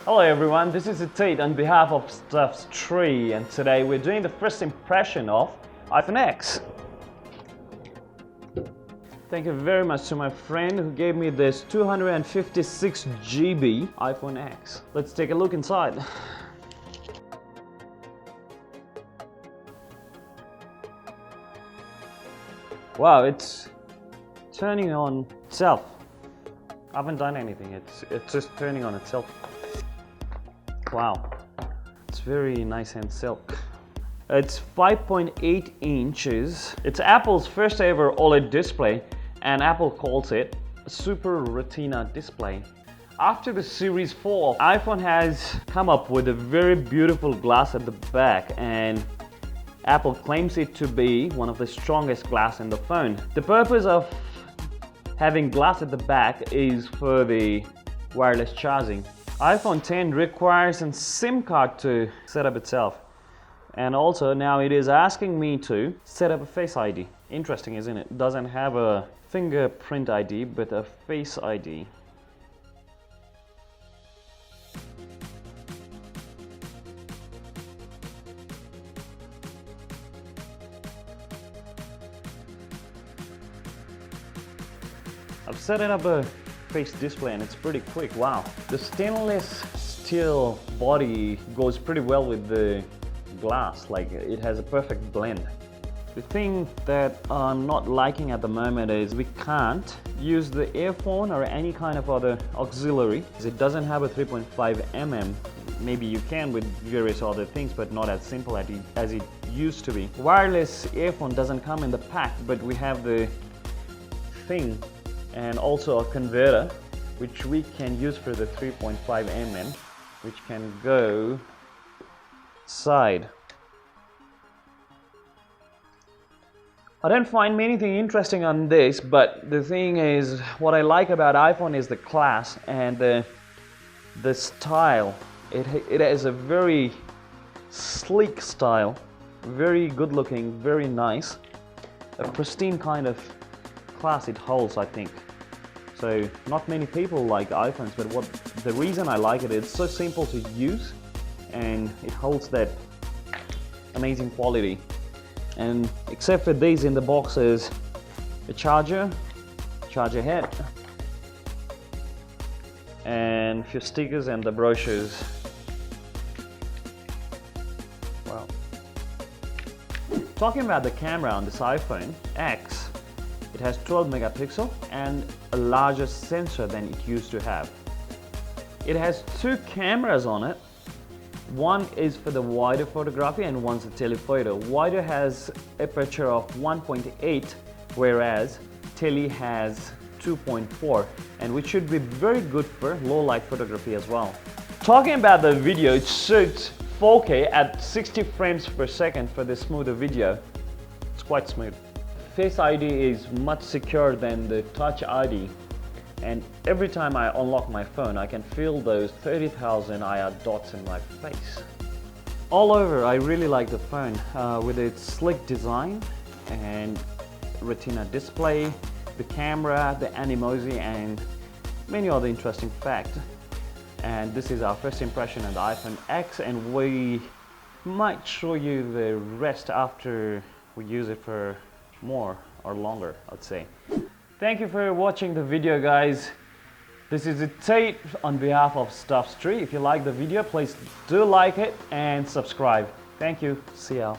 Hello everyone, this is Tate on behalf of T.R.I, and today we're doing the first impression of iPhone X. Thank you very much to my friend who gave me this 256 GB iPhone X. Let's take a look inside. Wow, it's turning on itself. I haven't done anything, it's just turning on itself. Wow, it's very nice and silk. It's 5.8 inches. It's Apple's first ever OLED display, and Apple calls it a Super Retina display. After the Series 4, iPhone has come up with a very beautiful glass at the back, and Apple claims it to be one of the strongest glass in the phone. The purpose of having glass at the back is for the wireless charging. iPhone X requires a SIM card to set up itself. And also now it is asking me to set up a Face ID. Interesting, isn't it? It doesn't have a fingerprint ID, but a Face ID. I've set it up a face display and it's pretty quick. Wow. The stainless steel body goes pretty well with the glass, like it has a perfect blend. The thing that I'm not liking at the moment is we can't use the earphone or any kind of other auxiliary. It doesn't have a 3.5mm. Maybe you can with various other things, but not as simple as it used to be. Wireless earphone doesn't come in the pack, but we have the thing and also a converter which we can use for the 3.5mm, which can go side. I don't find anything interesting on this, but the thing is, what I like about iPhone is the class and the style. It has a very sleek style, very good looking, very nice, a pristine kind of class it holds, I think. So not many people like iPhones, but the reason I like it, it's so simple to use and it holds that amazing quality. And except for these in the box is a charger head, and a few stickers and the brochures. Wow. Talking about the camera on this iPhone X, it has 12 megapixel and a larger sensor than it used to have. It has two cameras on it. One is for the wider photography and one's a telephoto. Wider has aperture of 1.8, whereas tele has 2.4, and which should be very good for low light photography as well. Talking about the video, it shoots 4K at 60 frames per second for the smoother video. It's quite smooth. Face ID is much secure than the Touch ID, and every time I unlock my phone I can feel those 30,000 IR dots in my face. All over, I really like the phone with its slick design and retina display, the camera, the animoji, and many other interesting facts. And this is our first impression of the iPhone X, and we might show you the rest after we use it for more or longer, I'd say. Thank you for watching the video, guys. This is Tate on behalf of T.R.I. If you like the video, please do like it and subscribe. Thank you. See ya.